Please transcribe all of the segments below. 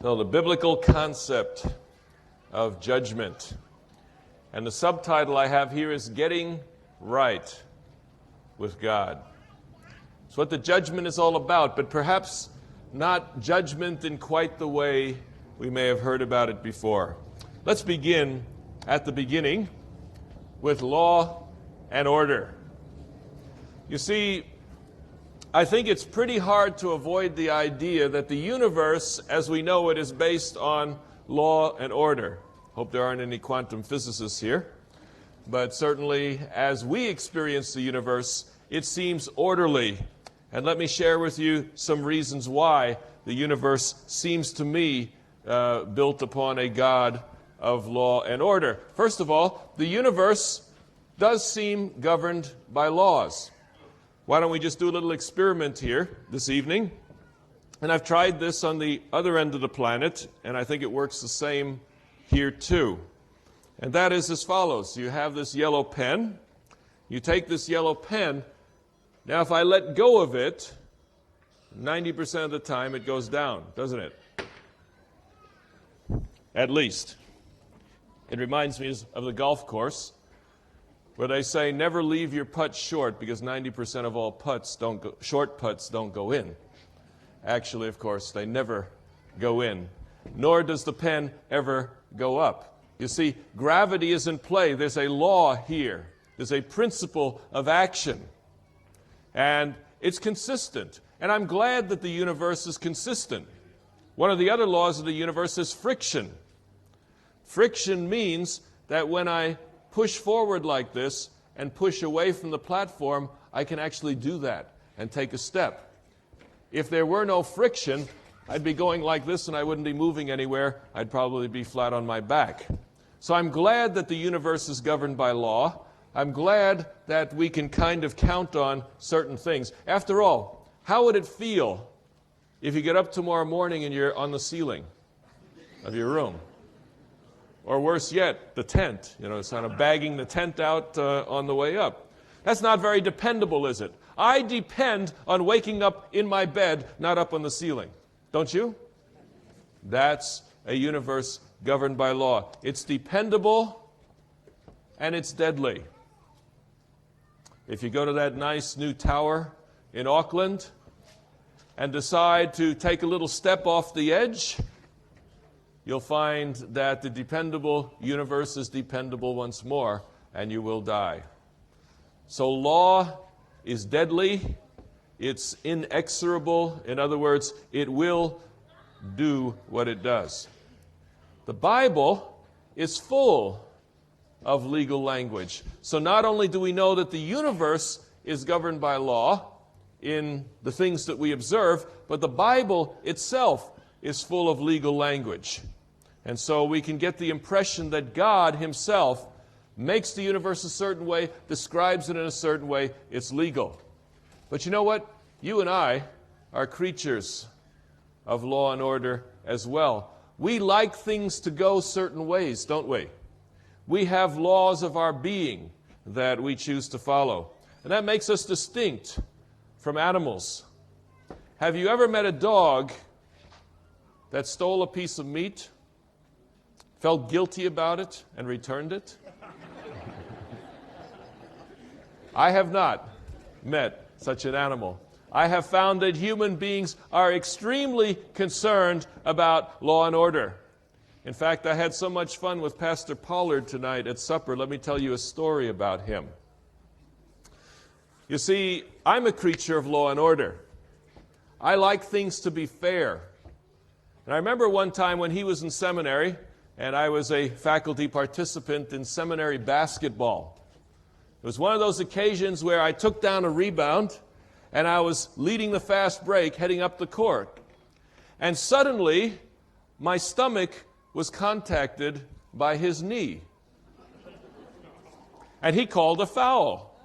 No, the biblical concept of judgment. And the subtitle I have here is Getting Right with God. It's what the judgment is all about, but perhaps not judgment in quite the way we may have heard about it before. Let's begin at the beginning with law and order. You see, I think it's pretty hard to avoid the idea that the universe, as we know it, is based on law and order. Hope there aren't any quantum physicists here. But certainly, as we experience the universe, it seems orderly. And let me share with you some reasons why the universe seems to me built upon a God of law and order. First of all, the universe does seem governed by laws. Why don't we just do a little experiment here this evening? And I've tried this on the other end of the planet, and I think it works the same here too. And that is as follows. You have this yellow pen. You take this yellow pen. Now, if I let go of it, 90% of the time it goes down, doesn't it? At least. It reminds me of the golf course, where they say never leave your putt short because 90% of all short putts don't go in. Actually, of course, they never go in. Nor does the pen ever go up. You see, gravity is in play. There's a law here. There's a principle of action. And it's consistent. And I'm glad that the universe is consistent. One of the other laws of the universe is friction. Friction means that when I push forward like this and push away from the platform, I can actually do that and take a step. If there were no friction, I'd be going like this and I wouldn't be moving anywhere. I'd probably be flat on my back. So I'm glad that the universe is governed by law. I'm glad that we can kind of count on certain things. After all, how would it feel if you get up tomorrow morning and you're on the ceiling of your room? Or worse yet, the tent. It's kind of bagging the tent out on the way up. That's not very dependable, is it? I depend on waking up in my bed, not up on the ceiling. Don't you? That's a universe governed by law. It's dependable and it's deadly. If you go to that nice new tower in Auckland and decide to take a little step off the edge, you'll find that the dependable universe is dependable once more, and you will die. So law is deadly. It's inexorable. In other words, it will do what it does. The Bible is full of legal language. So not only do we know that the universe is governed by law in the things that we observe, but the Bible itself is full of legal language. And so we can get the impression that God himself makes the universe a certain way, describes it in a certain way. It's legal. But you know what? You and I are creatures of law and order as well. We like things to go certain ways, don't we? We have laws of our being that we choose to follow. And that makes us distinct from animals. Have you ever met a dog that stole a piece of meat, felt guilty about it, and returned it? I have not met such an animal. I have found that human beings are extremely concerned about law and order. In fact, I had so much fun with Pastor Pollard tonight at supper. Let me tell you a story about him. You see, I'm a creature of law and order. I like things to be fair. And I remember one time when he was in seminary, and I was a faculty participant in seminary basketball. It was one of those occasions where I took down a rebound, and I was leading the fast break, heading up the court. And suddenly, my stomach was contacted by his knee. And he called a foul.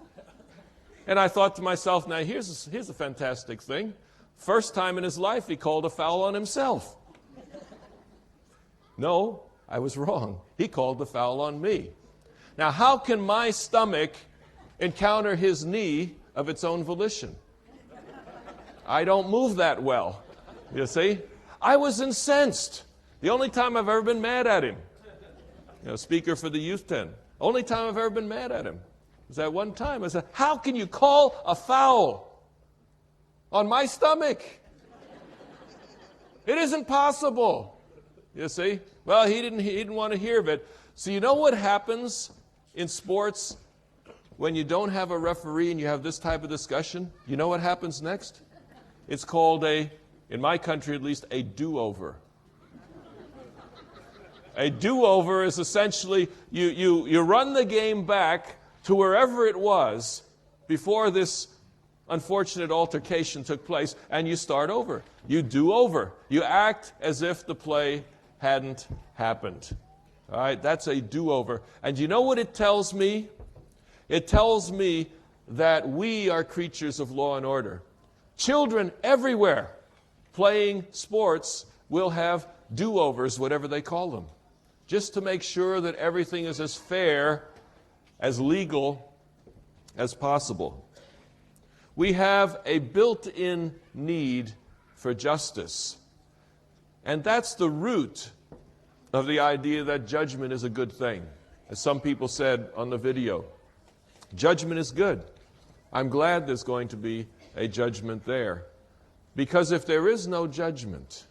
And I thought to myself, now here's a fantastic thing. First time in his life he called a foul on himself. No, I was wrong. He called the foul on me. Now, how can my stomach encounter his knee of its own volition? I don't move that well, you see. I was incensed. The only time I've ever been mad at him, speaker for the youth tent, only time I've ever been mad at him was that one time. I said, how can you call a foul on my stomach? It isn't possible. You see? Well, he didn't want to hear of it. So you know what happens in sports when you don't have a referee and you have this type of discussion? You know what happens next? It's called in my country at least, a do-over. A do-over is essentially you run the game back to wherever it was before this unfortunate altercation took place, and you start over. You do over. You act as if the play hadn't happened. All right, that's a do-over. And you know what it tells me? It tells me that we are creatures of law and order. Children everywhere playing sports will have do-overs, whatever they call them, just to make sure that everything is as fair, as legal as possible. We have a built-in need for justice. And that's the root of the idea that judgment is a good thing. As some people said on the video, judgment is good. I'm glad there's going to be a judgment there. Because if there is no judgment,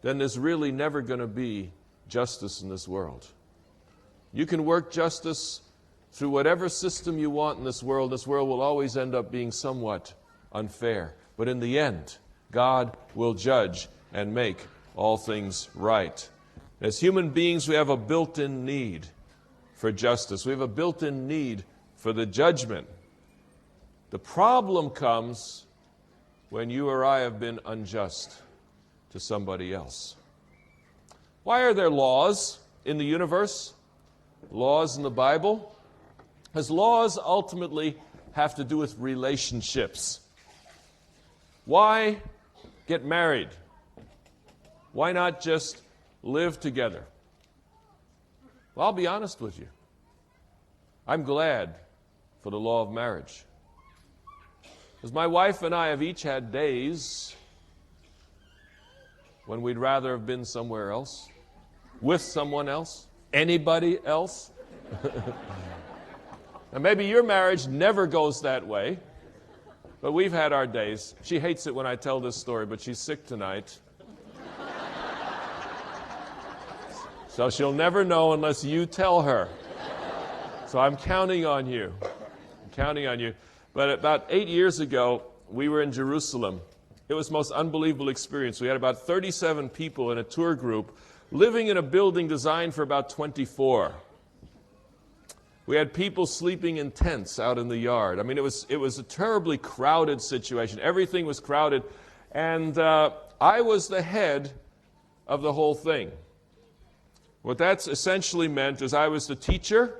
then there's really never going to be justice in this world. You can work justice through whatever system you want in this world. This world will always end up being somewhat unfair. But in the end, God will judge and make all things right. As human beings, we have a built-in need for justice. We have a built-in need for the judgment. The problem comes when you or I have been unjust to somebody else. Why are there laws in the universe? Laws in the Bible? Because laws ultimately have to do with relationships. Why get married? Why not just live together? Well, I'll be honest with you. I'm glad for the law of marriage. Because my wife and I have each had days when we'd rather have been somewhere else, with someone else, anybody else. And maybe your marriage never goes that way, but we've had our days. She hates it when I tell this story, but she's sick tonight. So she'll never know unless you tell her. So I'm counting on you. I'm counting on you. But about 8 years ago, we were in Jerusalem. It was the most unbelievable experience. We had about 37 people in a tour group living in a building designed for about 24. We had people sleeping in tents out in the yard. I mean, it was a terribly crowded situation. Everything was crowded. And I was the head of the whole thing. What that's essentially meant is I was the teacher,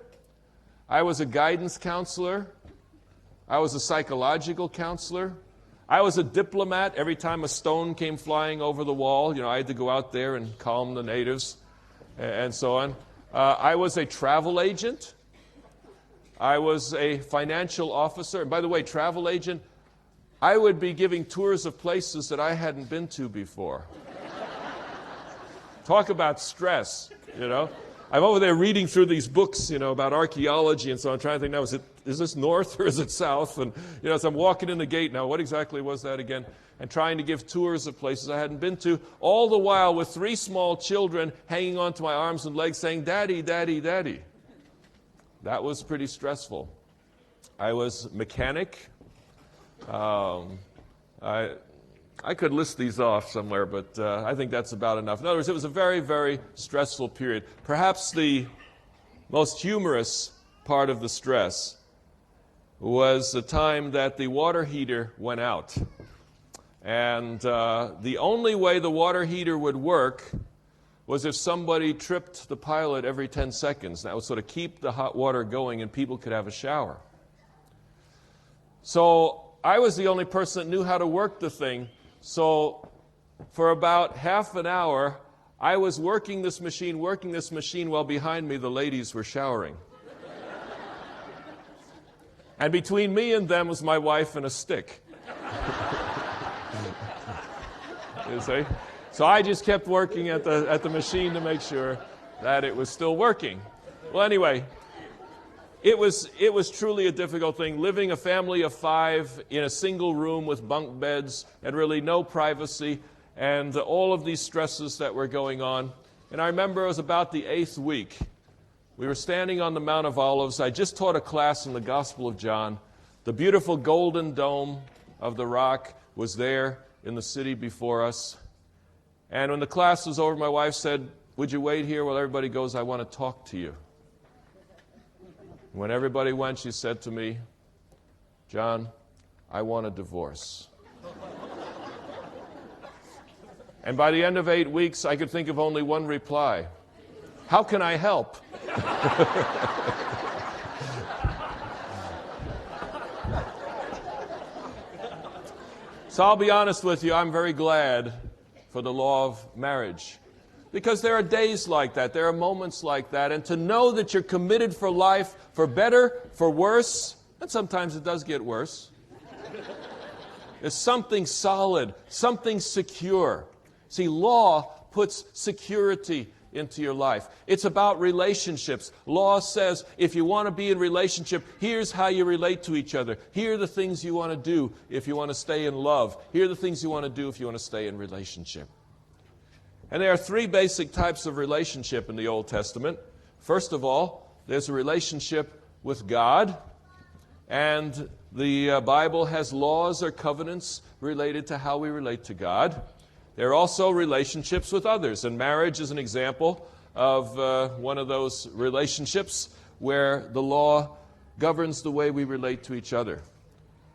I was a guidance counselor, I was a psychological counselor, I was a diplomat. Every time a stone came flying over the wall, I had to go out there and calm the natives and so on. I was a travel agent. I was a financial officer. And by the way, travel agent, I would be giving tours of places that I hadn't been to before. Talk about stress, I'm over there reading through these books, about archaeology and so on, trying to think now, is this north or is it south? And, as I'm walking in the gate now, what exactly was that again? And trying to give tours of places I hadn't been to, all the while with 3 small children hanging onto my arms and legs saying, "Daddy, Daddy, Daddy." That was pretty stressful. I was mechanic. I could list these off somewhere, but I think that's about enough. In other words, it was a very, very stressful period. Perhaps the most humorous part of the stress was the time that the water heater went out. And the only way the water heater would work was if somebody tripped the pilot every 10 seconds. That would sort of keep the hot water going and people could have a shower. So I was the only person that knew how to work the thing. So for about half an hour, I was working this machine while behind me the ladies were showering. And between me and them was my wife and a stick. You see? So I just kept working at the machine to make sure that it was still working. Well, anyway, it was truly a difficult thing, living a family of 5 in a single room with bunk beds and really no privacy and all of these stresses that were going on. And I remember it was about the 8th week. We were standing on the Mount of Olives. I just taught a class in the Gospel of John. The beautiful golden dome of the rock was there in the city before us. And when the class was over, my wife said, "Would you wait here while everybody goes? I want to talk to you." When everybody went, she said to me, "John, I want a divorce." And by the end of 8 weeks, I could think of only one reply. How can I help? So I'll be honest with you, I'm very glad for the law of marriage. Because there are days like that, there are moments like that, and to know that you're committed for life, for better, for worse, and sometimes it does get worse, is something solid, something secure. See, law puts security into your life. It's about relationships. Law says if you want to be in relationship, here's how you relate to each other. Here are the things you want to do if you want to stay in love. Here are the things you want to do if you want to stay in relationship. And there are 3 basic types of relationship in the Old Testament. First of all, there's a relationship with God. And the Bible has laws or covenants related to how we relate to God. There are also relationships with others. And marriage is an example of one of those relationships where the law governs the way we relate to each other.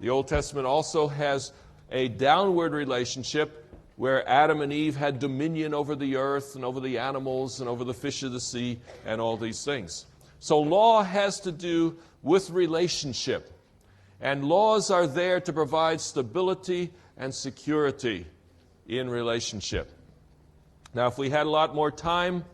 The Old Testament also has a downward relationship where Adam and Eve had dominion over the earth and over the animals and over the fish of the sea and all these things. So law has to do with relationship. And laws are there to provide stability and security in relationship. Now, if we had a lot more time,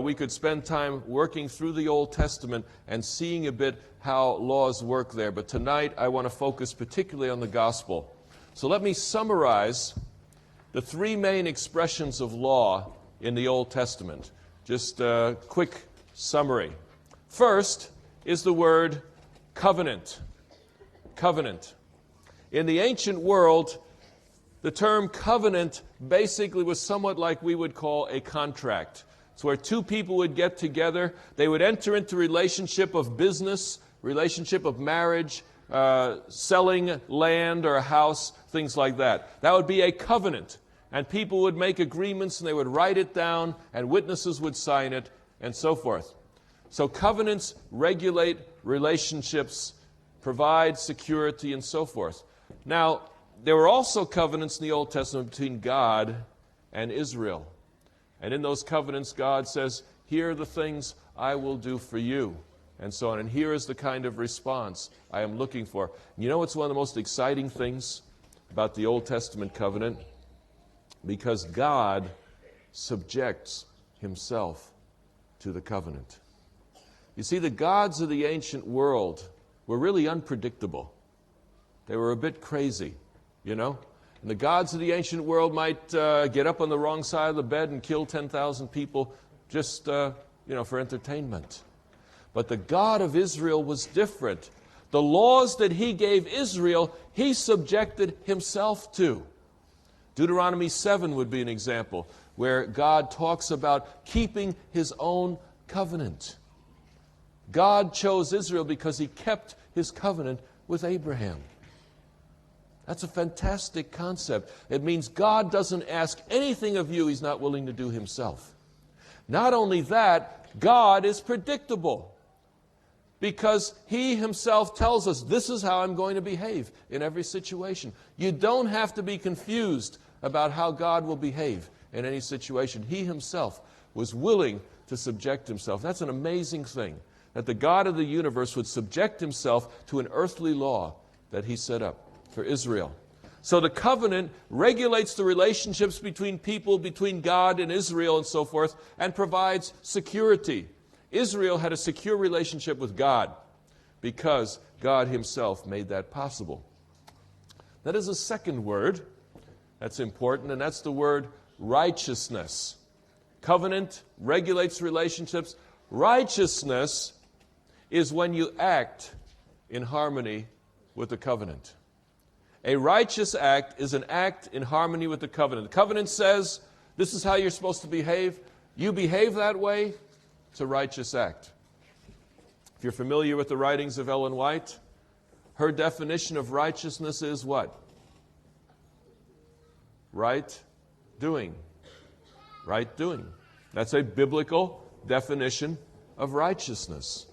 we could spend time working through the Old Testament and seeing a bit how laws work there. But tonight, I want to focus particularly on the gospel. So let me summarize the 3 main expressions of law in the Old Testament. Just a quick summary. First is the word covenant. Covenant. In the ancient world, the term covenant basically was somewhat like we would call a contract. It's where 2 people would get together. They would enter into relationship of business, relationship of marriage, selling land or a house, things like that. That would be a covenant. And people would make agreements and they would write it down and witnesses would sign it and so forth. So covenants regulate relationships, provide security and so forth. Now, there were also covenants in the Old Testament between God and Israel. And in those covenants, God says, here are the things I will do for you, and so on. And here is the kind of response I am looking for. You know what's one of the most exciting things about the Old Testament covenant? Because God subjects himself to the covenant. You see, the gods of the ancient world were really unpredictable. They were a bit crazy. You know? And the gods of the ancient world might get up on the wrong side of the bed and kill 10,000 people just, for entertainment. But the God of Israel was different. The laws that he gave Israel, he subjected himself to. Deuteronomy 7 would be an example where God talks about keeping his own covenant. God chose Israel because he kept his covenant with Abraham. That's a fantastic concept. It means God doesn't ask anything of you he's not willing to do himself. Not only that, God is predictable because he himself tells us this is how I'm going to behave in every situation. You don't have to be confused about how God will behave in any situation. He himself was willing to subject himself. That's an amazing thing, that the God of the universe would subject himself to an earthly law that he set up for Israel. So the covenant regulates the relationships between people, between God and Israel and so forth, and provides security. Israel had a secure relationship with God because God himself made that possible. That is a second word that's important, and that's the word righteousness. Covenant regulates relationships. Righteousness is when you act in harmony with the covenant. A righteous act is an act in harmony with the covenant. The covenant says, this is how you're supposed to behave. You behave that way, it's a righteous act. If you're familiar with the writings of Ellen White, her definition of righteousness is what? Right doing. Right doing. That's a biblical definition of righteousness.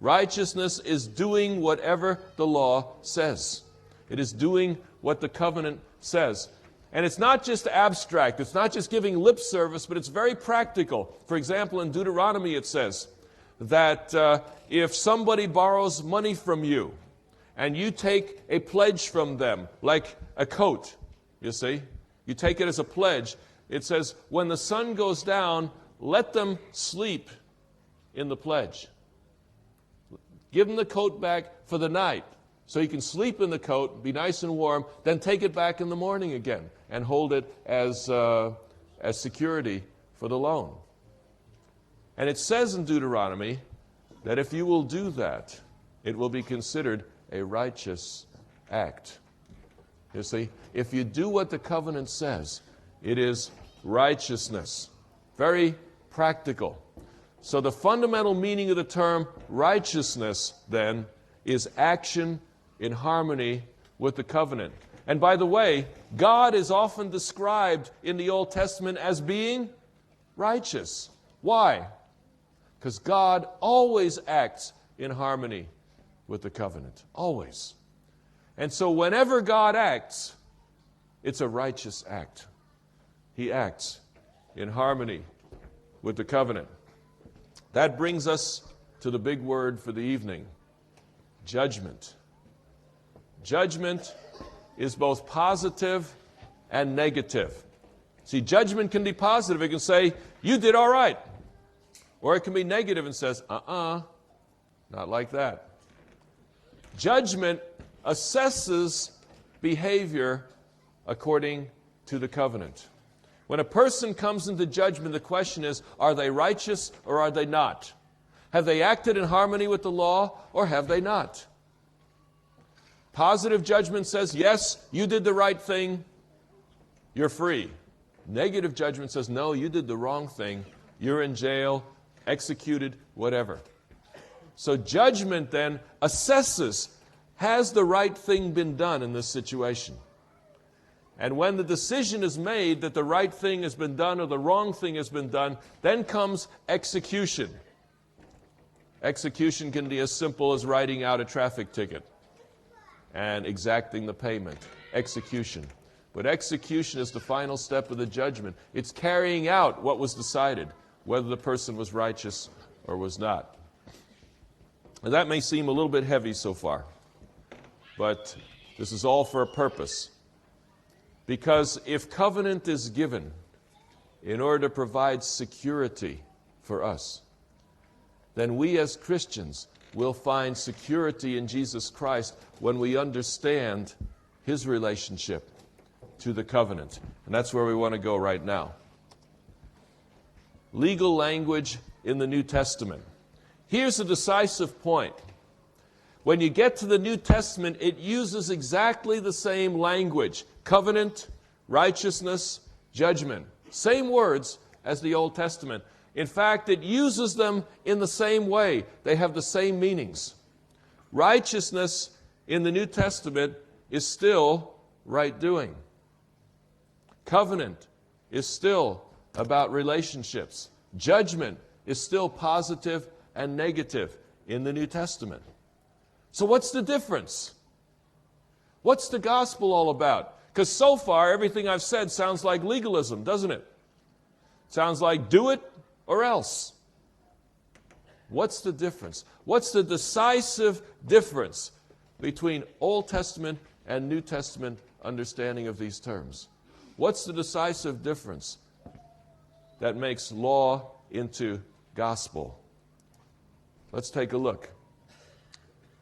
Righteousness is doing whatever the law says. It is doing what the covenant says. And it's not just abstract. It's not just giving lip service, but it's very practical. For example, in Deuteronomy it says that if somebody borrows money from you and you take a pledge from them, like a coat, you see, you take it as a pledge, it says, when the sun goes down, let them sleep in the pledge. Give them the coat back for the night so you can sleep in the coat, be nice and warm, then take it back in the morning again and hold it as security for the loan. And it says in Deuteronomy that if you will do that, it will be considered a righteous act. You see, if you do what the covenant says, it is righteousness. Very practical. So the fundamental meaning of the term righteousness, then, is action in harmony with the covenant. And by the way, God is often described in the Old Testament as being righteous. Why? Because God always acts in harmony with the covenant. Always. And so whenever God acts, it's a righteous act. He acts in harmony with the covenant. That brings us to the big word for the evening, judgment. Judgment is both positive and negative. See, judgment can be positive. It can say, you did all right. Or it can be negative and says, not like that. Judgment assesses behavior according to the covenant. When a person comes into judgment, the question is, are they righteous or are they not? Have they acted in harmony with the law or have they not? Positive judgment says, yes, you did the right thing, you're free. Negative judgment says, no, you did the wrong thing, you're in jail, executed, whatever. So judgment then assesses, has the right thing been done in this situation? And when the decision is made that the right thing has been done or the wrong thing has been done, then comes execution. Execution can be as simple as writing out a traffic ticket and exacting the payment. Execution. But execution is the final step of the judgment. It's carrying out what was decided, whether the person was righteous or was not. And that may seem a little bit heavy so far, but this is all for a purpose. Because if covenant is given in order to provide security for us, then we as Christians will find security in Jesus Christ when we understand His relationship to the covenant. And that's where we want to go right now. Legal language in the New Testament. Here's a decisive point. When you get to the New Testament, it uses exactly the same language. Covenant, righteousness, judgment. Same words as the Old Testament. In fact, it uses them in the same way. They have the same meanings. Righteousness in the New Testament is still right doing. Covenant is still about relationships. Judgment is still positive and negative in the New Testament. So what's the difference? What's the gospel all about? Because so far, everything I've said sounds like legalism, doesn't it? Sounds like do it or else. What's the difference? What's the decisive difference between Old Testament and New Testament understanding of these terms? What's the decisive difference that makes law into gospel? Let's take a look.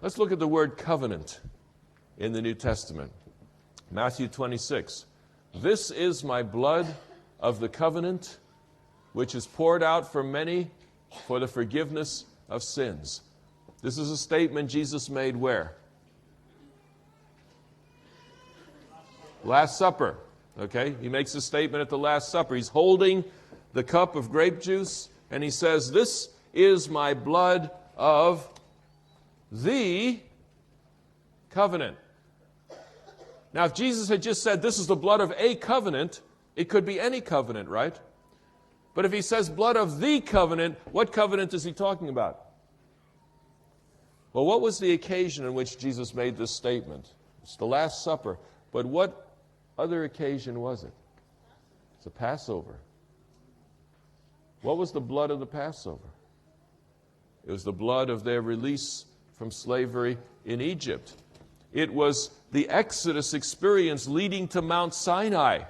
Let's look at the word covenant in the New Testament. Matthew 26. This is my blood of the covenant, which is poured out for many for the forgiveness of sins. This is a statement Jesus made where? Last Supper. Okay? He makes a statement at the Last Supper. He's holding the cup of grape juice, and he says, "This is my blood of the covenant." Now, if Jesus had just said, "This is the blood of a covenant," it could be any covenant, right? But if he says blood of the covenant, what covenant is he talking about? Well, what was the occasion in which Jesus made this statement? It's the Last Supper. But what other occasion was it? It's the Passover. What was the blood of the Passover? It was the blood of their release from slavery in Egypt. It was the Exodus experience leading to Mount Sinai.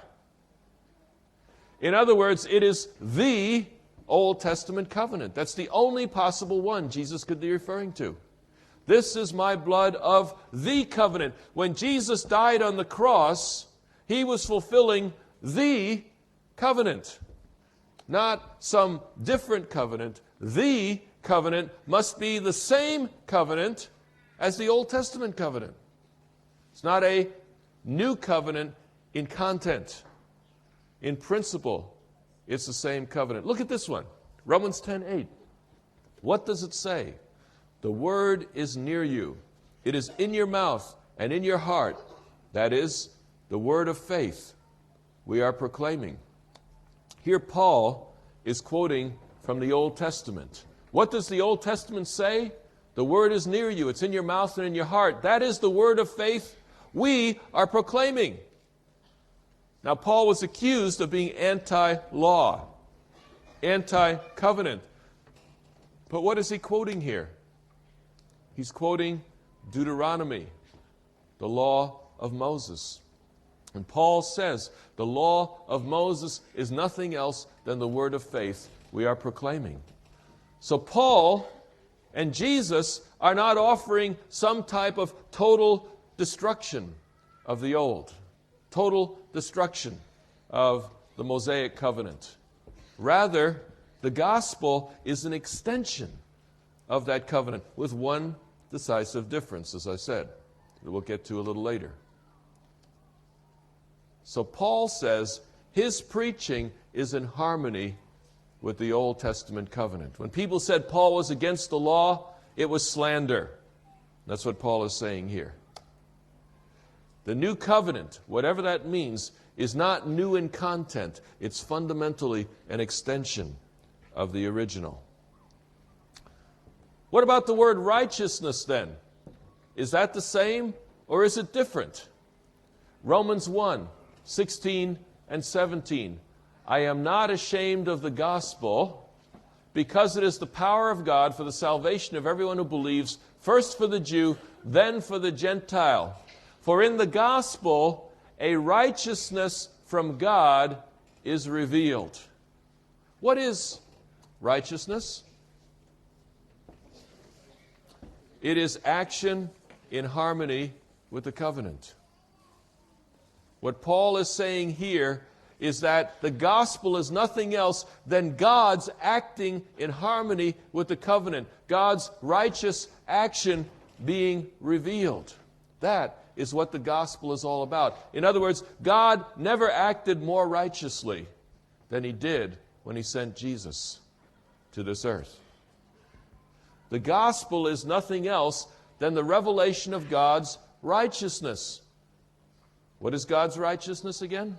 In other words, it is the Old Testament covenant. That's the only possible one Jesus could be referring to. This is my blood of the covenant. When Jesus died on the cross, he was fulfilling the covenant. Not some different covenant. The covenant must be the same covenant as the Old Testament covenant. It's not a new covenant in content. In principle, it's the same covenant. Look at this one, Romans 10:8. What does it say? The word is near you. It is in your mouth and in your heart. That is the word of faith we are proclaiming. Here Paul is quoting from the Old Testament. What does the Old Testament say? The word is near you. It's in your mouth and in your heart. That is the word of faith we are proclaiming. Now, Paul was accused of being anti-law, anti-covenant. But what is he quoting here? He's quoting Deuteronomy, the law of Moses. And Paul says the law of Moses is nothing else than the word of faith we are proclaiming. So Paul and Jesus are not offering some type of total destruction of the old, total destruction of the Mosaic covenant. Rather, the gospel is an extension of that covenant with one decisive difference, as I said, that we'll get to a little later. So Paul says his preaching is in harmony with the Old Testament covenant. When people said Paul was against the law, it was slander. That's what Paul is saying here. The new covenant, whatever that means, is not new in content. It's fundamentally an extension of the original. What about the word righteousness then? Is that the same or is it different? Romans 1:16 and 17. I am not ashamed of the gospel, because it is the power of God for the salvation of everyone who believes, first for the Jew, then for the Gentile. For in the gospel, a righteousness from God is revealed. What is righteousness? It is action in harmony with the covenant. What Paul is saying here is that the gospel is nothing else than God's acting in harmony with the covenant. God's righteous action being revealed. That is what the gospel is all about. In other words, God never acted more righteously than he did when he sent Jesus to this earth. The gospel is nothing else than the revelation of God's righteousness. What is God's righteousness again?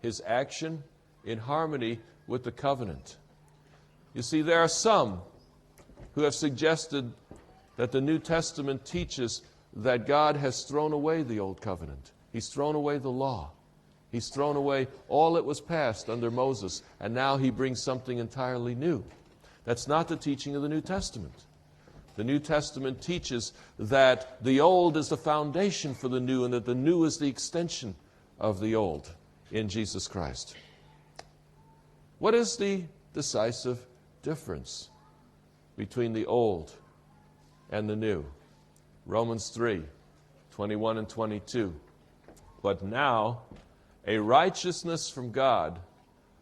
His action in harmony with the covenant. You see, there are some who have suggested that the New Testament teaches that God has thrown away the old covenant. He's thrown away the law. He's thrown away all that was passed under Moses, and now he brings something entirely new. That's not the teaching of the New Testament. The New Testament teaches that the old is the foundation for the new, and that the new is the extension of the old in Jesus Christ. What is the decisive difference between the old and the new? Romans 3:21 and 22. But now a righteousness from God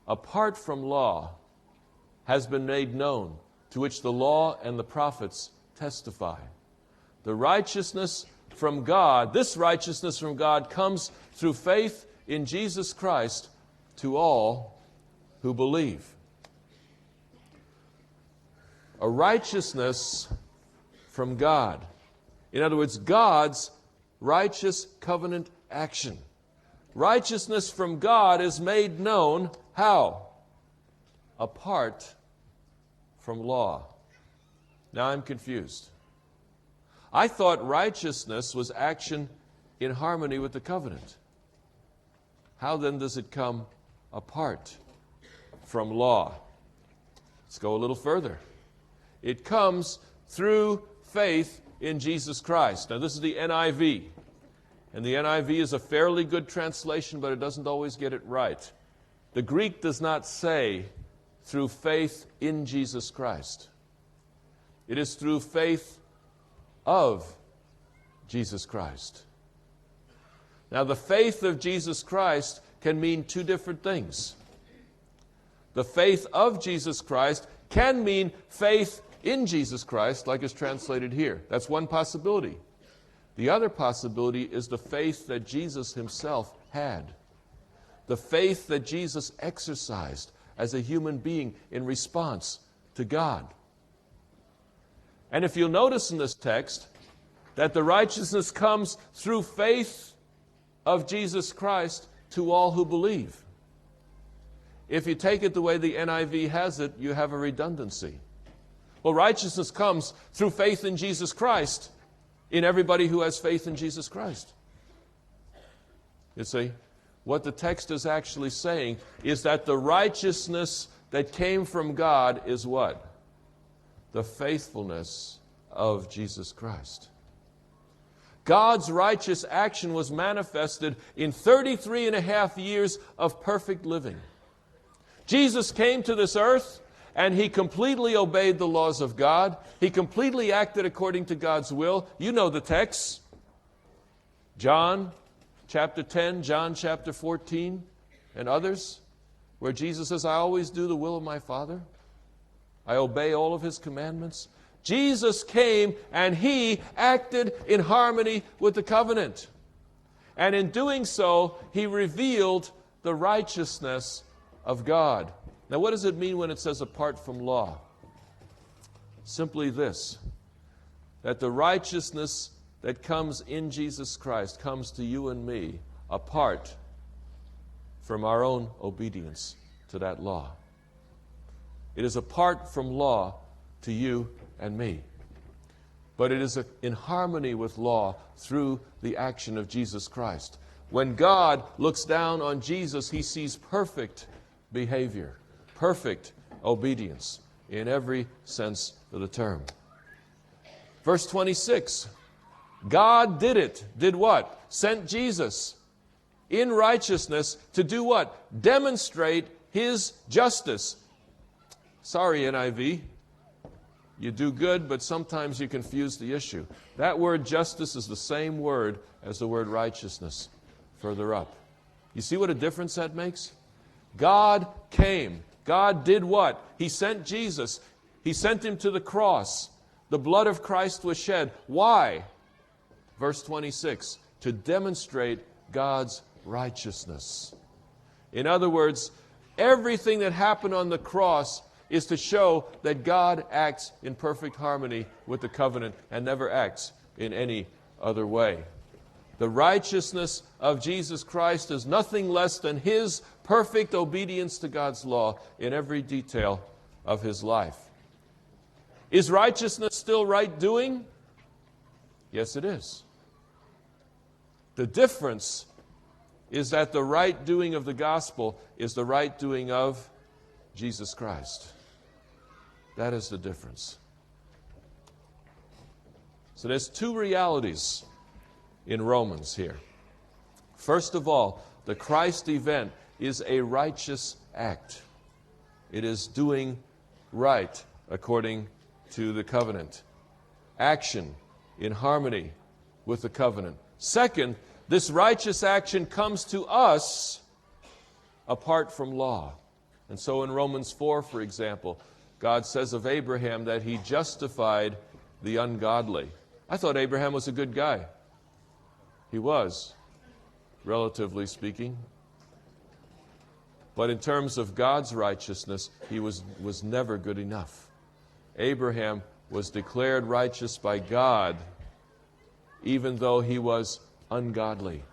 apart from law has been made known, to which the law and the prophets testify. The righteousness from God, this righteousness from God comes through faith in Jesus Christ to all who believe. A righteousness from God. In other words, God's righteous covenant action. Righteousness from God is made known, how? Apart from law. Now I'm confused. I thought righteousness was action in harmony with the covenant. How then does it come apart from law? Let's go a little further. It comes through faith in Jesus Christ. Now this is the NIV. And the NIV is a fairly good translation, but it doesn't always get it right. The Greek does not say through faith in Jesus Christ. It is through faith of Jesus Christ. Now, the faith of Jesus Christ can mean two different things. The faith of Jesus Christ can mean faith in Jesus Christ, like is translated here. That's one possibility. The other possibility is the faith that Jesus himself had. The faith that Jesus exercised as a human being in response to God. And if you'll notice in this text that the righteousness comes through faith of Jesus Christ to all who believe. If you take it the way the NIV has it, you have a redundancy. Well, righteousness comes through faith in Jesus Christ in everybody who has faith in Jesus Christ. You see, what the text is actually saying is that the righteousness that came from God is what? The faithfulness of Jesus Christ. God's righteous action was manifested in 33 and a half years of perfect living. Jesus came to this earth and he completely obeyed the laws of God. He completely acted according to God's will. You know the text. John chapter 10, John chapter 14, and others, where Jesus says, I always do the will of my Father. I obey all of his commandments. Jesus came and he acted in harmony with the covenant. And in doing so, he revealed the righteousness of God. Now, what does it mean when it says apart from law? Simply this, that the righteousness that comes in Jesus Christ comes to you and me apart from our own obedience to that law. It is apart from law to you and me. But it is in harmony with law through the action of Jesus Christ. When God looks down on Jesus, he sees perfect behavior, perfect obedience in every sense of the term. Verse 26, God did it. Did what? Sent Jesus in righteousness to do what? Demonstrate his justice. Sorry, NIV. You do good, but sometimes you confuse the issue. That word justice is the same word as the word righteousness further up. You see what a difference that makes? God came. God did what? He sent Jesus. He sent him to the cross. The blood of Christ was shed. Why? Verse 26, to demonstrate God's righteousness. In other words, everything that happened on the cross is to show that God acts in perfect harmony with the covenant and never acts in any other way. The righteousness of Jesus Christ is nothing less than his perfect obedience to God's law in every detail of his life. Is righteousness still right doing? Yes, it is. The difference is that the right doing of the gospel is the right doing of Jesus Christ. That is the difference. So there's two realities in Romans here. First of all, the Christ event is a righteous act. It is doing right according to the covenant. Action in harmony with the covenant. Second, this righteous action comes to us apart from law. And so in Romans 4, for example, God says of Abraham that he justified the ungodly. I thought Abraham was a good guy. He was, relatively speaking. But in terms of God's righteousness, he was never good enough. Abraham was declared righteous by God, even though he was ungodly.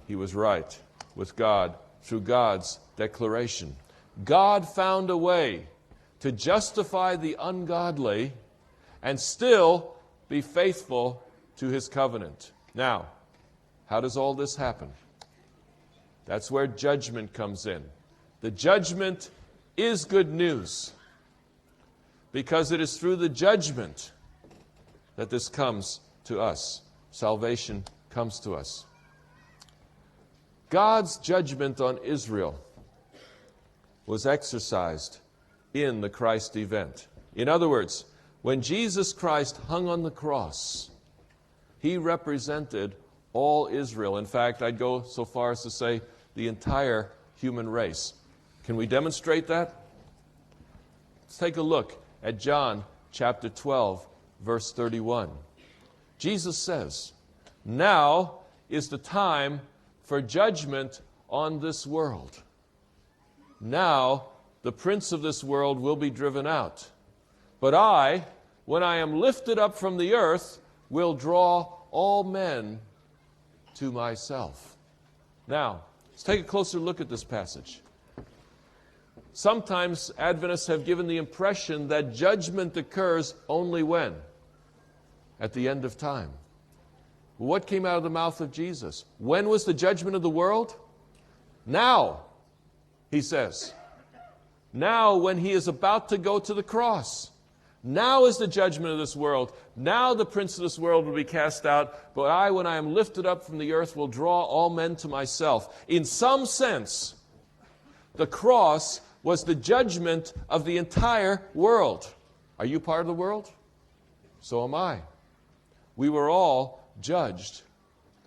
He was right with God through God's declaration. God found a way to justify the ungodly and still be faithful to his covenant. Now, how does all this happen? That's where judgment comes in. The judgment is good news, because it is through the judgment that this comes to us. Salvation comes to us. God's judgment on Israel was exercised in the Christ event. In other words, when Jesus Christ hung on the cross, he represented all Israel. In fact, I'd go so far as to say the entire human race. Can we demonstrate that? Let's take a look at John chapter 12, verse 31. Jesus says, "Now is the time for judgment on this world. Now the prince of this world will be driven out. But I, when I am lifted up from the earth, will draw all men to myself." Now, let's take a closer look at this passage. Sometimes Adventists have given the impression that judgment occurs only when? At the end of time. What came out of the mouth of Jesus? When was the judgment of the world? Now, he says. Now, when he is about to go to the cross. Now is the judgment of this world. Now the prince of this world will be cast out. But I, when I am lifted up from the earth, will draw all men to myself. In some sense, the cross was the judgment of the entire world. Are you part of the world? So am I. We were all judged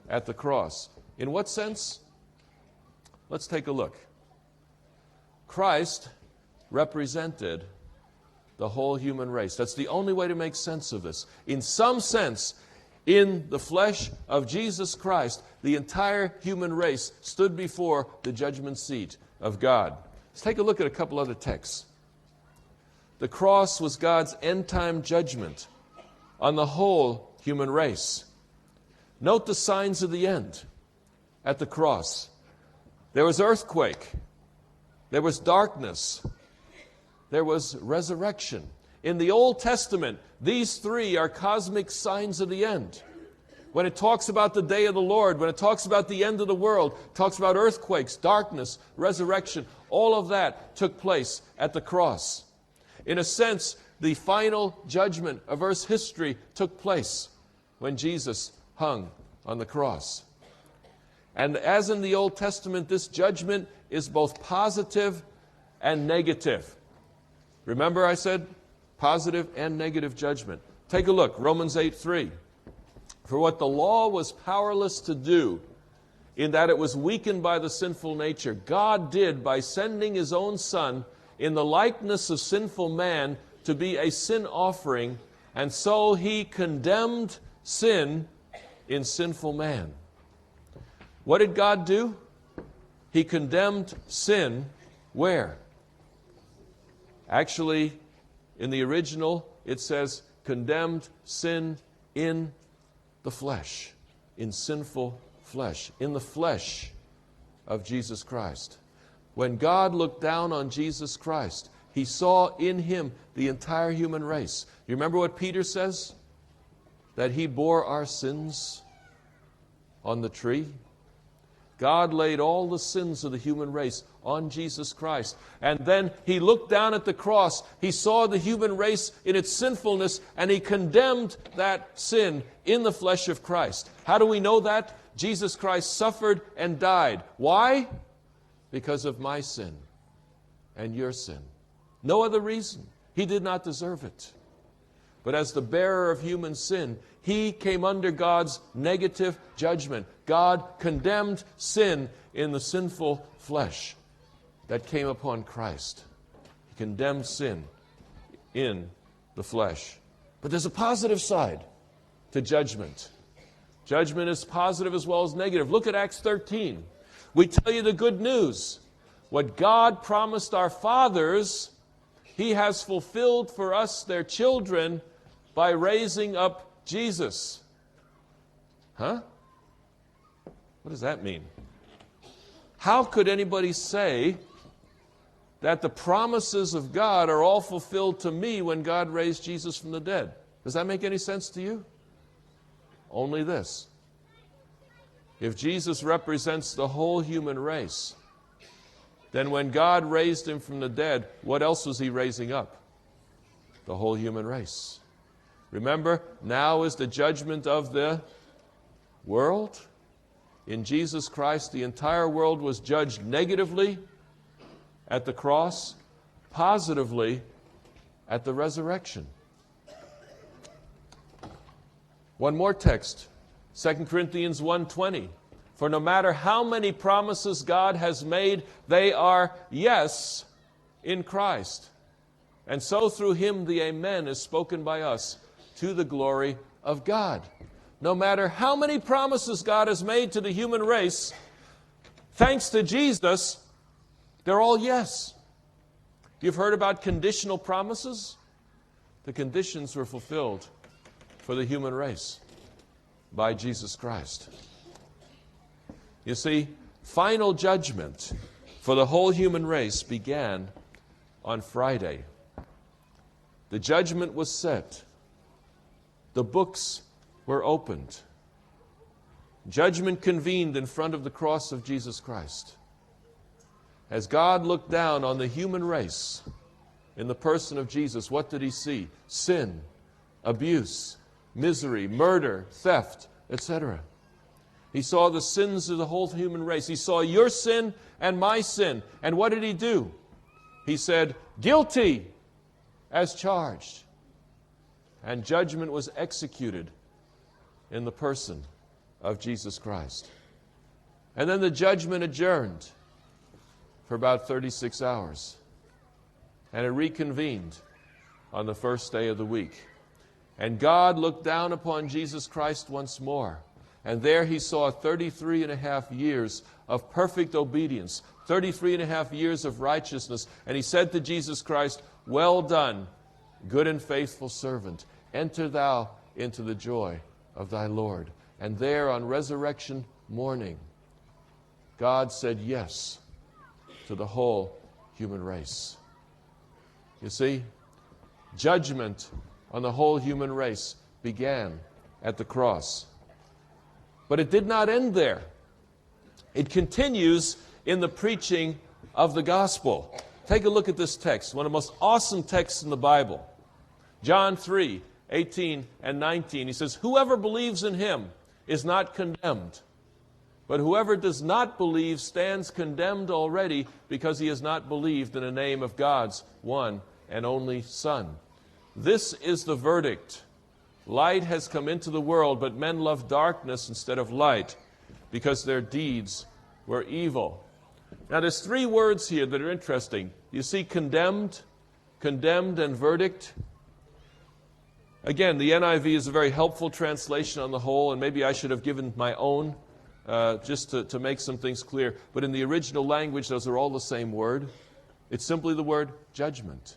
at the cross. In what sense? Let's take a look. Christ represented the whole human race. That's the only way to make sense of this. In some sense, in the flesh of Jesus Christ, the entire human race stood before the judgment seat of God. Let's take a look at a couple other texts. The cross was God's end-time judgment on the whole human race. Note the signs of the end at the cross. There was earthquake. There was darkness. There was resurrection. In the Old Testament, these three are cosmic signs of the end. When it talks about the day of the Lord, when it talks about the end of the world, it talks about earthquakes, darkness, resurrection. All of that took place at the cross. In a sense, the final judgment of Earth's history took place when Jesus hung on the cross. And as in the Old Testament, this judgment is both positive and negative. Remember I said positive and negative judgment. Take a look, Romans 8:3. "For what the law was powerless to do, in that it was weakened by the sinful nature, God did by sending his own Son in the likeness of sinful man to be a sin offering, and so he condemned sin in sinful man." What did God do? He condemned sin where? Actually, in the original, it says condemned sin in the flesh, in sinful flesh, in the flesh of Jesus Christ. When God looked down on Jesus Christ, he saw in him the entire human race. You remember what Peter says? That he bore our sins on the tree. God laid all the sins of the human race on Jesus Christ. And then he looked down at the cross. He saw the human race in its sinfulness, and he condemned that sin in the flesh of Christ. How do we know that? Jesus Christ suffered and died. Why? Because of my sin and your sin. No other reason. He did not deserve it. But as the bearer of human sin, he came under God's negative judgment. God condemned sin in the sinful flesh. that came upon Christ. He condemned sin in the flesh. But there's a positive side to judgment. Judgment is positive as well as negative. Look at Acts 13. We tell you the good news. What God promised our fathers, He has fulfilled for us, their children, by raising up Jesus. Huh? What does that mean? How could anybody say that the promises of God are all fulfilled to me when God raised Jesus from the dead? Does that make any sense to you? Only this. If Jesus represents the whole human race, then when God raised Him from the dead, what else was He raising up? The whole human race. Remember, now is the judgment of the world. In Jesus Christ, the entire world was judged negatively at the cross, positively at the resurrection. One more text, 2 Corinthians 1:20. For no matter how many promises God has made, they are yes in Christ. And so through Him the Amen is spoken by us to the glory of God. No matter how many promises God has made to the human race, thanks to Jesus, they're all yes. You've heard about conditional promises? The conditions were fulfilled for the human race by Jesus Christ. You see, final judgment for the whole human race began on Friday. The judgment was set. The books were opened. Judgment convened in front of the cross of Jesus Christ. As God looked down on the human race in the person of Jesus, what did He see? Sin, abuse, misery, murder, theft, etc. He saw the sins of the whole human race. He saw your sin and my sin. And what did He do? He said, guilty as charged. And judgment was executed in the person of Jesus Christ. And then the judgment adjourned for about 36 hours. And it reconvened on the first day of the week. And God looked down upon Jesus Christ once more. And there He saw 33 and a half years of perfect obedience, 33 and a half years of righteousness. And He said to Jesus Christ, well done, good and faithful servant. Enter thou into the joy of thy Lord. And there on resurrection morning, God said yes to the whole human race. You see, judgment on the whole human race began at the cross. But it did not end there. It continues in the preaching of the gospel. Take a look at this text, one of the most awesome texts in the Bible. John 3:18 and 19. He says, whoever believes in Him is not condemned, but whoever does not believe stands condemned already because he has not believed in the name of God's one and only Son. This is the verdict. Light has come into the world, but men love darkness instead of light because their deeds were evil. Now there's three words here that are interesting. You see condemned, and verdict. Again, the NIV is a very helpful translation on the whole, and maybe I should have given my own just to make some things clear. But in the original language, those are all the same word. It's simply the word judgment.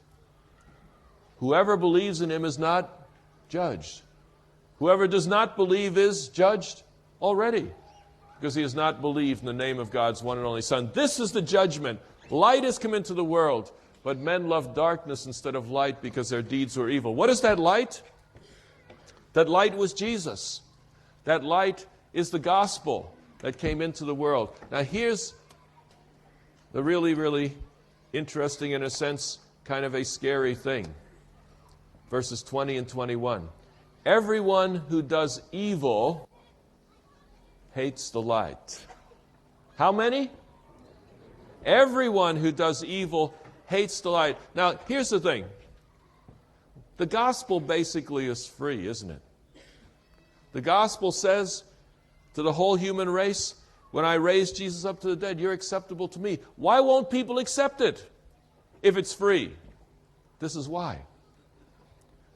Whoever believes in Him is not judged. Whoever does not believe is judged already, because he has not believed in the name of God's one and only Son. This is the judgment. Light has come into the world, but men love darkness instead of light because their deeds were evil. What is that light? That light was Jesus. That light is the gospel that came into the world. Now here's the really, really interesting, in a sense, kind of a scary thing. Verses 20 and 21. Everyone who does evil hates the light. How many? Everyone who does evil hates the light. Now, here's the thing. The gospel basically is free, isn't it? The gospel says to the whole human race, When I raise Jesus up to the dead, you're acceptable to me. Why won't people accept it if it's free? This is why.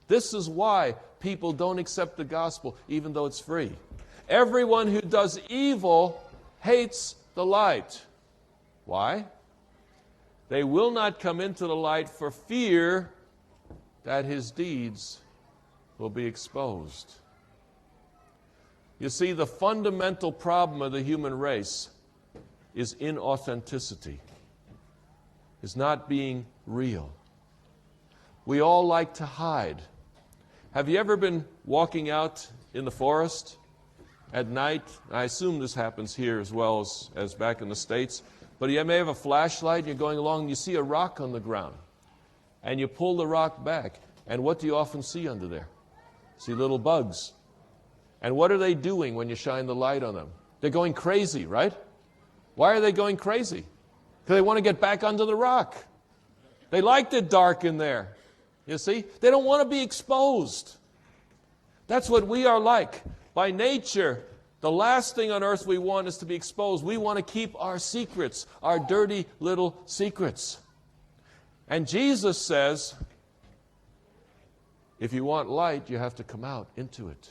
This is why people don't accept the gospel even though it's free. Everyone who does evil hates the light. Why? They will not come into the light for fear that his deeds will be exposed. You see, the fundamental problem of the human race is inauthenticity, is not being real. We all like to hide. Have you ever been walking out in the forest at night? I assume this happens here as well as back in the States. But you may have a flashlight, you're going along, and you see a rock on the ground. And you pull the rock back. And what do you often see under there? See little bugs. And what are they doing when you shine the light on them? They're going crazy, right? Why are they going crazy? Because they want to get back under the rock. They liked it dark in there. You see? They don't want to be exposed. That's what we are like. By nature, the last thing on earth we want is to be exposed. We want to keep our secrets, our dirty little secrets. And Jesus says, if you want light, you have to come out into it.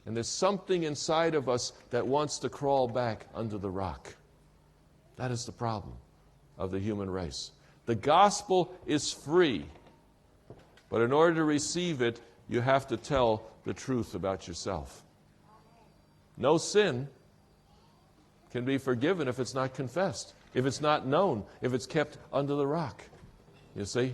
And there's something inside of us that wants to crawl back under the rock. That is the problem of the human race. The gospel is free, but in order to receive it, you have to tell the truth about yourself. No sin can be forgiven if it's not confessed, if it's not known, if it's kept under the rock. You see?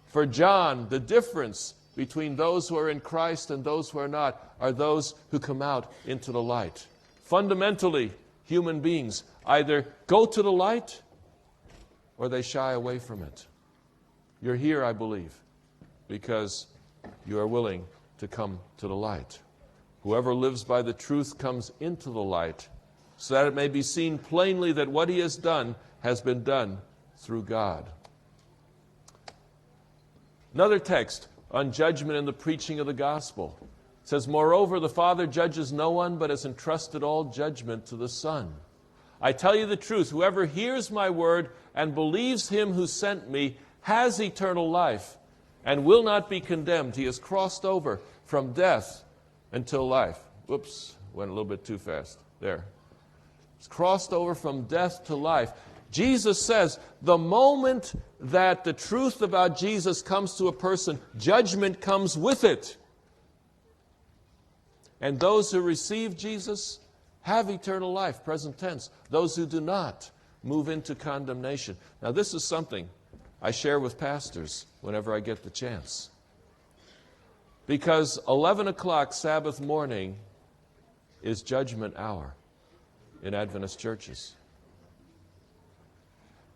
For John, the difference between those who are in Christ and those who are not are those who come out into the light. Fundamentally, human beings either go to the light or they shy away from it. You're here, I believe, because you are willing to come to the light. Whoever lives by the truth comes into the light, so that it may be seen plainly that what he has done has been done through God. Another text on judgment and the preaching of the gospel. It says, moreover, the Father judges no one, but has entrusted all judgment to the Son. I tell you the truth, whoever hears my word and believes him who sent me has eternal life and will not be condemned. He has crossed over from death until life. Whoops, went a little bit too fast. There. He's crossed over from death to life. Jesus says the moment that the truth about Jesus comes to a person, judgment comes with it. And those who receive Jesus have eternal life, present tense. Those who do not move into condemnation. Now, this is something I share with pastors whenever I get the chance. Because 11 o'clock Sabbath morning is judgment hour in Adventist churches.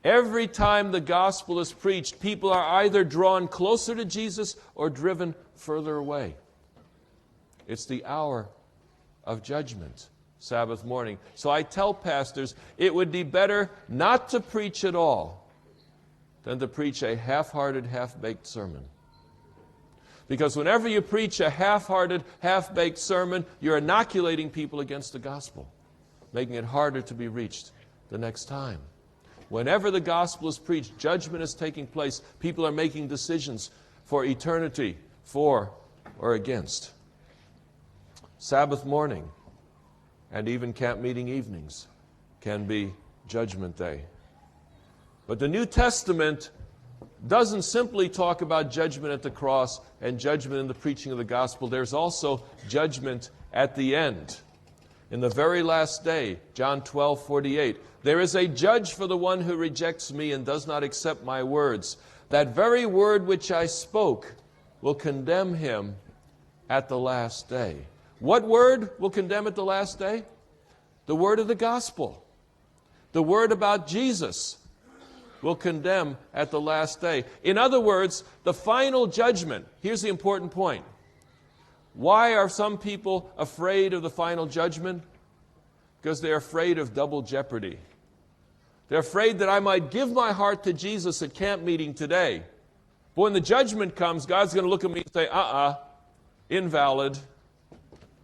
Every time the gospel is preached, people are either drawn closer to Jesus or driven further away. It's the hour of judgment, Sabbath morning. So I tell pastors, it would be better not to preach at all than to preach a half-hearted, half-baked sermon. Because whenever you preach a half-hearted, half-baked sermon, you're inoculating people against the gospel, making it harder to be reached the next time. Whenever the gospel is preached, judgment is taking place. People are making decisions for eternity, for or against. Sabbath morning and even camp meeting evenings can be judgment day. But the New Testament doesn't simply talk about judgment at the cross and judgment in the preaching of the gospel. There's also judgment at the end. In the very last day, John 12:48, there is a judge for the one who rejects me and does not accept my words. That very word which I spoke will condemn him at the last day. What word will condemn at the last day? The word of the gospel. The word about Jesus will condemn at the last day. In other words, the final judgment. Here's the important point. Why are some people afraid of the final judgment? Because they're afraid of double jeopardy. They're afraid that I might give my heart to Jesus at camp meeting today. But when the judgment comes, God's going to look at me and say, invalid.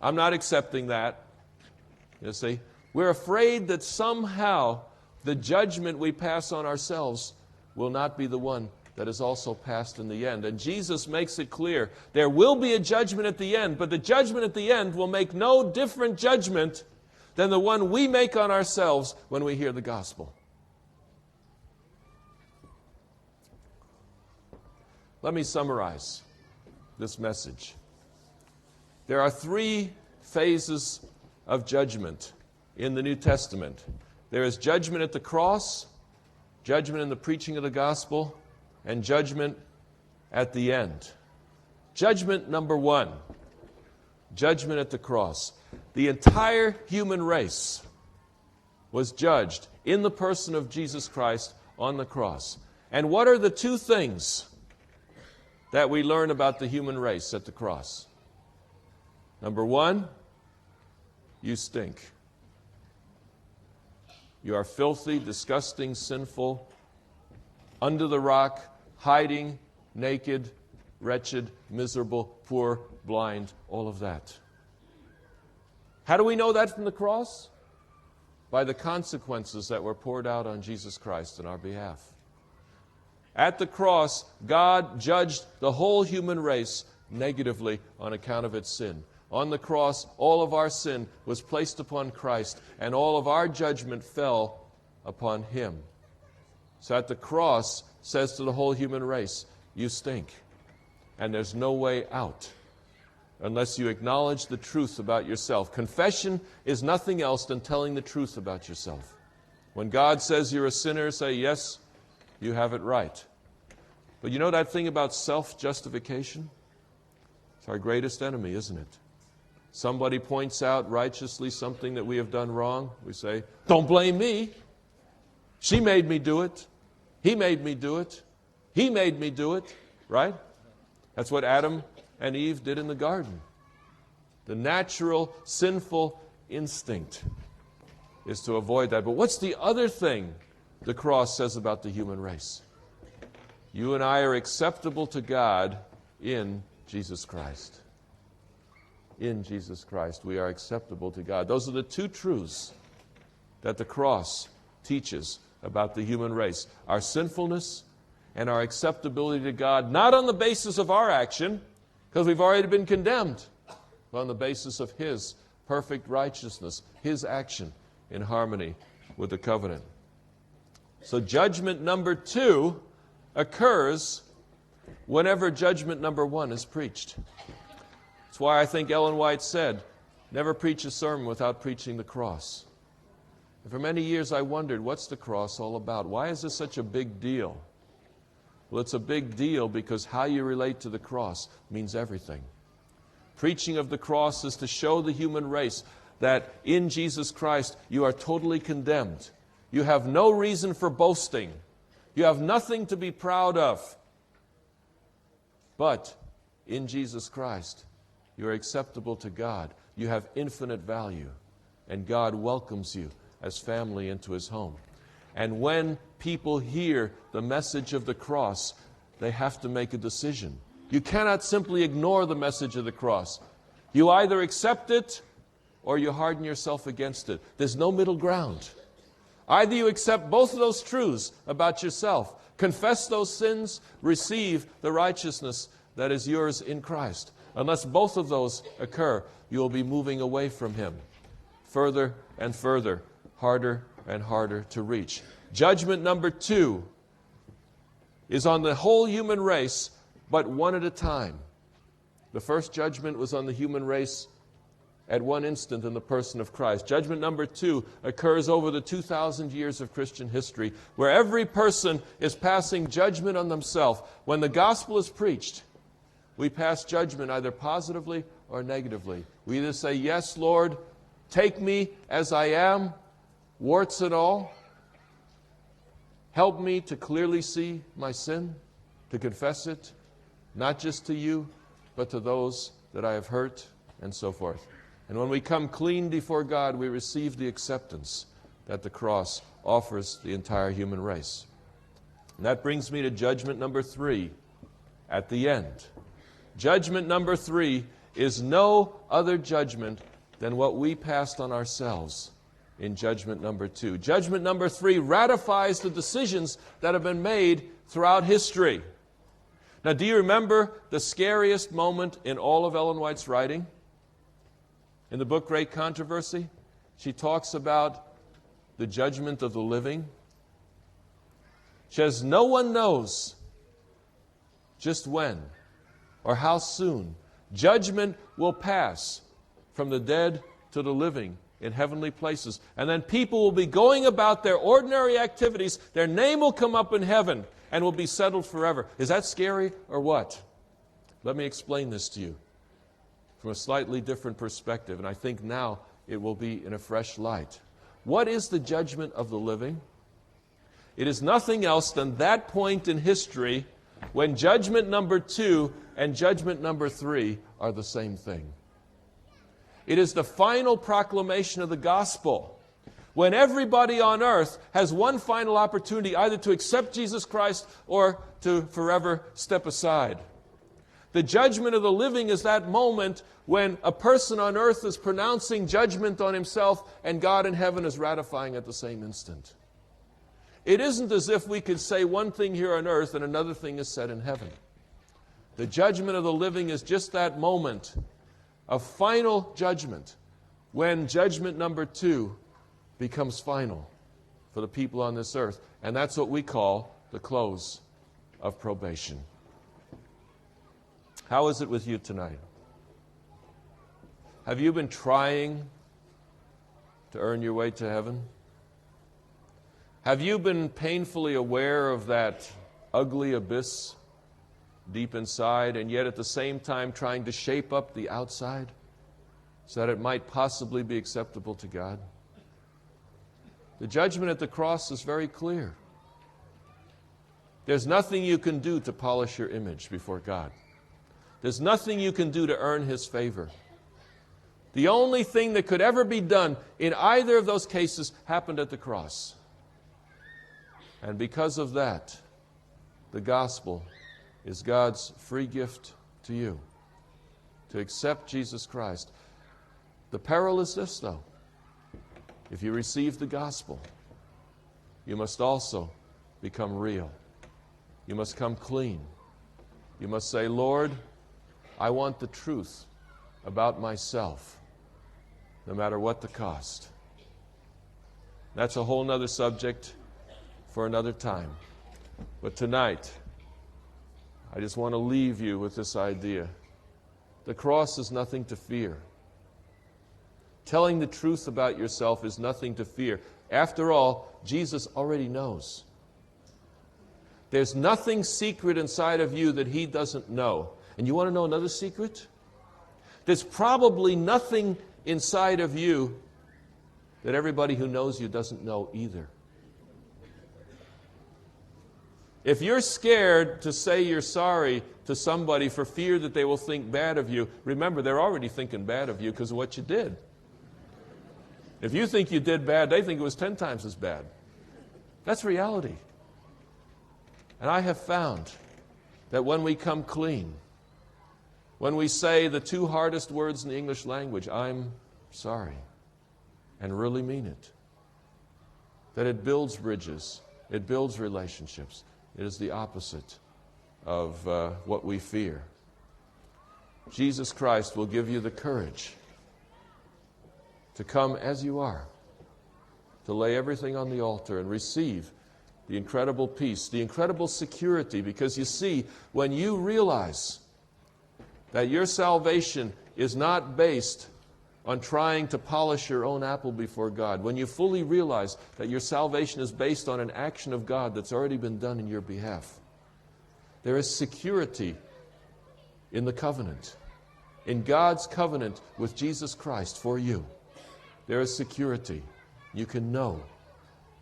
I'm not accepting that. You see, we're afraid that somehow the judgment we pass on ourselves will not be the one that is also passed in the end. And Jesus makes it clear there will be a judgment at the end, but the judgment at the end will make no different judgment than the one we make on ourselves when we hear the gospel. Let me summarize this message. There are 3 phases of judgment in the New Testament. There is judgment at the cross, judgment in the preaching of the gospel, and judgment at the end. Judgment number 1, judgment at the cross. The entire human race was judged in the person of Jesus Christ on the cross. And what are the 2 things that we learn about the human race at the cross? Number 1, you stink. You are filthy, disgusting, sinful, under the rock, hiding, naked, wretched, miserable, poor, blind, all of that. How do we know that from the cross? By the consequences that were poured out on Jesus Christ in our behalf. At the cross, God judged the whole human race negatively on account of its sin. On the cross, all of our sin was placed upon Christ, and all of our judgment fell upon Him. So at the cross, says to the whole human race, you stink, and there's no way out unless you acknowledge the truth about yourself. Confession is nothing else than telling the truth about yourself. When God says you're a sinner, say, yes, you have it right. But you know that thing about self-justification? It's our greatest enemy, isn't it? Somebody points out righteously something that we have done wrong. We say, don't blame me. She made me do it. He made me do it. He made me do it. Right? That's what Adam and Eve did in the garden. The natural, sinful instinct is to avoid that. But what's the other thing the cross says about the human race? You and I are acceptable to God in Jesus Christ. In Jesus Christ, we are acceptable to God. Those are the 2 truths that the cross teaches about the human race. Our sinfulness and our acceptability to God, not on the basis of our action, because we've already been condemned, but on the basis of His perfect righteousness, His action in harmony with the covenant. So judgment number 2 occurs whenever judgment number 1 is preached. That's why I think Ellen White said, never preach a sermon without preaching the cross. And for many years I wondered, what's the cross all about? Why is this such a big deal? Well, it's a big deal because how you relate to the cross means everything. Preaching of the cross is to show the human race that in Jesus Christ you are totally condemned. You have no reason for boasting. You have nothing to be proud of. But in Jesus Christ, you are acceptable to God. You have infinite value. And God welcomes you as family into His home. And when people hear the message of the cross, they have to make a decision. You cannot simply ignore the message of the cross. You either accept it or you harden yourself against it. There's no middle ground. Either you accept both of those truths about yourself, confess those sins, receive the righteousness that is yours in Christ. Unless both of those occur, you will be moving away from Him, further and further, harder and harder to reach. Judgment number 2 is on the whole human race, but one at a time. The first judgment was on the human race at one instant in the person of Christ. Judgment number 2 occurs over the 2,000 years of Christian history, where every person is passing judgment on themselves. When the gospel is preached, we pass judgment either positively or negatively. We either say, yes, Lord, take me as I am, warts and all. Help me to clearly see my sin, to confess it, not just to you, but to those that I have hurt, and so forth. And when we come clean before God, we receive the acceptance that the cross offers the entire human race. And that brings me to judgment number 3 at the end. Judgment number 3 is no other judgment than what we passed on ourselves in judgment number 2. Judgment number 3 ratifies the decisions that have been made throughout history. Now, do you remember the scariest moment in all of Ellen White's writing? In the book Great Controversy, she talks about the judgment of the living. She says, no one knows just when or how soon judgment will pass from the dead to the living in heavenly places. And then people will be going about their ordinary activities. Their name will come up in heaven and will be settled forever. Is that scary or what? Let me explain this to you from a slightly different perspective. And I think now it will be in a fresh light. What is the judgment of the living? It is nothing else than that point in history when judgment number 2 and judgment number 3 are the same thing. It is the final proclamation of the gospel, when everybody on earth has one final opportunity either to accept Jesus Christ or to forever step aside. The judgment of the living is that moment when a person on earth is pronouncing judgment on himself and God in heaven is ratifying at the same instant. It isn't as if we could say one thing here on earth and another thing is said in heaven. The judgment of the living is just that moment of final judgment when judgment number 2 becomes final for the people on this earth. And that's what we call the close of probation. How is it with you tonight? Have you been trying to earn your way to heaven? Have you been painfully aware of that ugly abyss deep inside, and yet at the same time trying to shape up the outside so that it might possibly be acceptable to God? The judgment at the cross is very clear. There's nothing you can do to polish your image before God. There's nothing you can do to earn His favor. The only thing that could ever be done in either of those cases happened at the cross. And because of that, the gospel is God's free gift to you, to accept Jesus Christ. The peril is this, though. If you receive the gospel, you must also become real. You must come clean. You must say, Lord, I want the truth about myself, no matter what the cost. That's a whole other subject for another time. But tonight, I just want to leave you with this idea. The cross is nothing to fear. Telling the truth about yourself is nothing to fear. After all, Jesus already knows. There's nothing secret inside of you that He doesn't know. And you want to know another secret? There's probably nothing inside of you that everybody who knows you doesn't know either. If you're scared to say you're sorry to somebody for fear that they will think bad of you, remember, they're already thinking bad of you because of what you did. If you think you did bad, they think it was 10 times as bad. That's reality. And I have found that when we come clean, when we say the 2 hardest words in the English language, I'm sorry, and really mean it, that it builds bridges, it builds relationships. It is the opposite of what we fear. Jesus Christ will give you the courage to come as you are, to lay everything on the altar and receive the incredible peace, the incredible security, because you see, when you realize that your salvation is not based on trying to polish your own apple before God, when you fully realize that your salvation is based on an action of God that's already been done in your behalf, there is security in the covenant, in God's covenant with Jesus Christ for you. There is security. You can know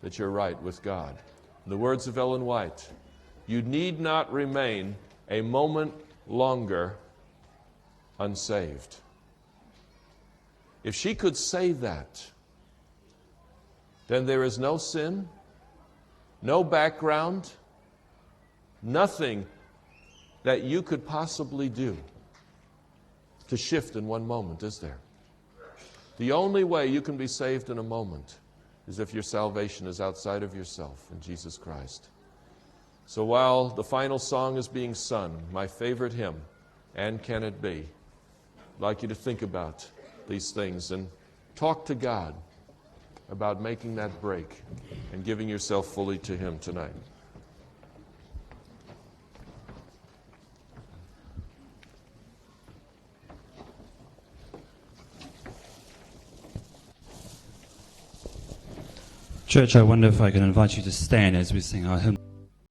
that you're right with God. In the words of Ellen White, you need not remain a moment longer unsaved. If she could say that, then there is no sin, no background, nothing that you could possibly do to shift in one moment, is there? The only way you can be saved in a moment is if your salvation is outside of yourself in Jesus Christ. So while the final song is being sung, my favorite hymn, And Can It Be? I'd like you to think about these things and talk to God about making that break and giving yourself fully to Him tonight. Church, I wonder if I can invite you to stand as we sing our hymn.